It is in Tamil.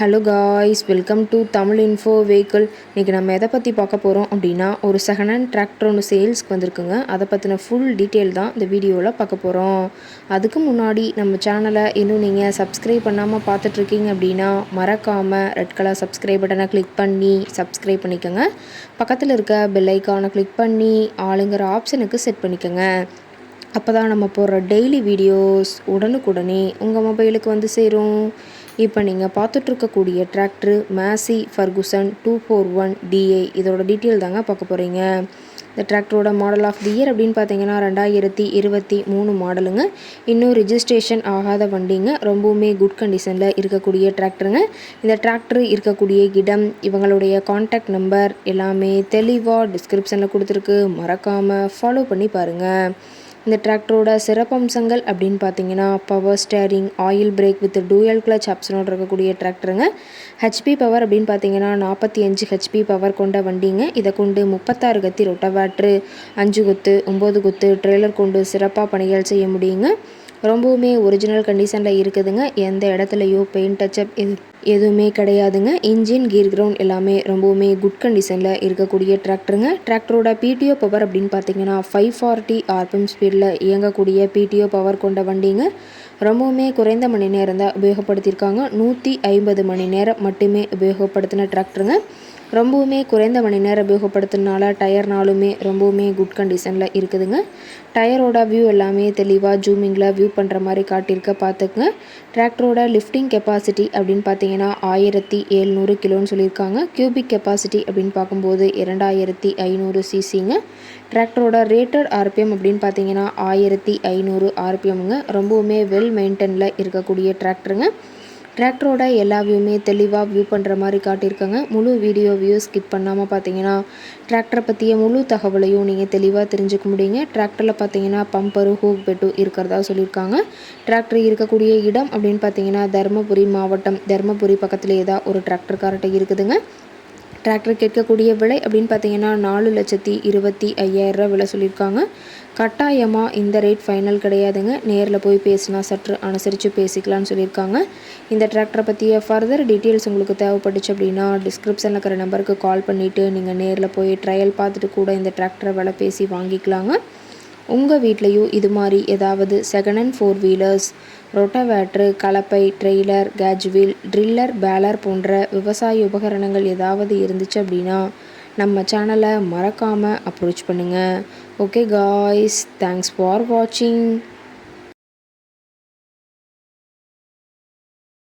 Hello guys, welcome to Tamil info vehicle. இன்றைக்கி நம்ம எதை பற்றி பார்க்க போகிறோம் அப்படின்னா, ஒரு செகண்ட் ஹேண்ட் டிராக்டர் ஒன்று சேல்ஸ்க்கு வந்திருக்குங்க. அதை பற்றின ஃபுல் டீட்டெயில் தான் இந்த வீடியோவில் பார்க்க போகிறோம். அதுக்கு முன்னாடி நம்ம சேனலை இன்னும் நீங்கள் சப்ஸ்கிரைப் பண்ணாமல் பார்த்துட்ருக்கீங்க அப்படின்னா, மறக்காமல் ரெட் கலர் சப்ஸ்கிரைப் பட்டனை கிளிக் பண்ணி சப்ஸ்கிரைப் பண்ணிக்கோங்க. பக்கத்தில் இருக்க பெல் ஐக்கானை கிளிக் பண்ணி ஆளுங்கிற ஆப்ஷனுக்கு செட் பண்ணிக்கோங்க. அப்போ தான் நம்ம போடுற டெய்லி வீடியோஸ் உடனுக்குடனே உங்கள் மொபைலுக்கு வந்து சேரும். இப்போ நீங்கள் பார்த்துட்ருக்கக்கூடிய டிராக்டரு மேசி ஃபர்குசன் 241 DA. இதோட டீட்டெயில் தாங்க பார்க்க போகிறீங்க. இந்த டிராக்டரோட மாடல் ஆஃப் தி இயர் அப்படின்னு பார்த்தீங்கன்னா 2023 மாடலுங்க. இன்னும் ரிஜிஸ்ட்ரேஷன் ஆகாத வண்டிங்க. ரொம்பவுமே குட் கண்டிஷனில் இருக்கக்கூடிய டிராக்டருங்க. இந்த டிராக்டர் இருக்கக்கூடிய இடம், இவங்களுடைய கான்டாக்ட் நம்பர் எல்லாமே தெளிவாக டிஸ்கிரிப்ஷனில் கொடுத்துருக்கு. மறக்காமல் ஃபாலோ பண்ணி பாருங்கள். இந்த டிராக்டரோட சிறப்பம்சங்கள் அப்படின்னு பார்த்தீங்கன்னா, power steering, oil brake with dual clutch ஆப்ஷனோடு இருக்கக்கூடிய டிராக்டருங்க. ஹெச்பி பவர் அப்படின்னு பார்த்தீங்கன்னா 45 ஹெச்பி பவர் கொண்ட வண்டிங்க. இதை கொண்டு 36 கத்தி ரொட்டவேட்ரு, 5 கொத்து 9 கொத்து ட்ரெய்லர் கொண்டு சிறப்பாக பணிகள் செய்ய முடியுங்க. ரொம்பவுமே ஒரிஜினல் கண்டிஷனில் இருக்குதுங்க. எந்த இடத்துலையோ பெயிண்ட் டச்சப் எதுவுமே கிடையாதுங்க. இன்ஜின், கீர் கிரவுண்ட் எல்லாமே ரொம்பவுமே குட் கண்டிஷனில் இருக்கக்கூடிய டிராக்டருங்க. டிராக்டரோட பிடிஓ பவர் அப்படின்னு பார்த்தீங்கன்னா 540 RPM ஸ்பீடில் இயங்கக்கூடிய பிடிஓ பவர் கொண்ட வண்டிங்க. ரொம்பவுமே குறைந்த மணி நேரம் தான் உபயோகப்படுத்தியிருக்காங்க. 150 மணி நேரம் மட்டுமே உபயோகப்படுத்தின டிராக்டருங்க. ரொம்பவுமே குறைந்த மணி நேரம் உபயோகப்படுத்தினால டயர்னாலுமே ரொம்பவுமே குட் கண்டிஷனில் இருக்குதுங்க. டயரோட வியூ எல்லாமே தெளிவாக ஜூமிங்கில் வியூ பண்ணுற மாதிரி காட்டியிருக்க பார்த்துக்குங்க. டிராக்டரோட லிஃப்டிங் கெப்பாசிட்டி அப்படின்னு பார்த்தீங்கன்னா 1700 கிலோன்னு சொல்லியிருக்காங்க. கியூபிக் கெப்பாசிட்டி அப்படின்னு பார்க்கும்போது 2500 சிசிங்க. டிராக்டரோட ரேட்டட் RPM அப்படின்னு பார்த்தீங்கன்னா 1500 RPMங்க. ரொம்பவுமே வெல் மெயின்டெனில் இருக்கக்கூடிய டிராக்டருங்க. டிராக்டரோட எல்லா வியூமே தெளிவாக வியூ பண்ணுற மாதிரி காட்டியிருக்காங்க. முழு வீடியோ ஸ்கிப் பண்ணாமல் பார்த்தீங்கன்னா டிராக்டரை பற்றிய முழு தகவலையும் நீங்கள் தெளிவாக தெரிஞ்சுக்க முடியுங்க. டிராக்டரில் பார்த்தீங்கன்னா பம்பரு, ஹூக் பெட்டு இருக்கிறதா சொல்லியிருக்காங்க. டிராக்டர் இருக்கக்கூடிய இடம் அப்படின்னு பார்த்தீங்கன்னா தருமபுரி மாவட்டம், தருமபுரி பக்கத்துலேயே தான் ஒரு டிராக்டர் கார்ட்டை இருக்குதுங்க. டிராக்டர் கேட்கக்கூடிய விலை அப்படின்னு பார்த்தீங்கன்னா 4,25,000 விலை சொல்லியிருக்காங்க. கட்டாயமாக இந்த ரேட் ஃபைனல் கிடையாதுங்க. நேரில் போய் பேசினா சற்று அனுசரித்து பேசிக்கலான்னு சொல்லியிருக்காங்க. இந்த டிராக்டரை பற்றிய ஃபர்தர் டீட்டெயில்ஸ் உங்களுக்கு தேவைப்பட்டுச்சு அப்படின்னா டிஸ்கிரிப்ஷனில் இருக்கிற நம்பருக்கு கால் பண்ணிவிட்டு நீங்கள் நேரில் போய் ட்ரையல் பார்த்துட்டு கூட இந்த டிராக்டரை விலை பேசி வாங்கிக்கலாங்க. உங்கள் வீட்லேயும் இது மாதிரி ஏதாவது செகண்ட் ஹேண்ட் 4 வீலர்ஸ், ரொட்டவேட்ரு, கலப்பை, ட்ரெய்லர், கேஜ்வீல், ட்ரில்லர், பேலர் போன்ற விவசாய உபகரணங்கள் ஏதாவது இருந்துச்சு அப்படின்னா நம்ம சேனலை மறக்காமல் அப்ரோச் பண்ணுங்கள். ஓகே காய்ஸ், தேங்க்ஸ் ஃபார் வாட்சிங்.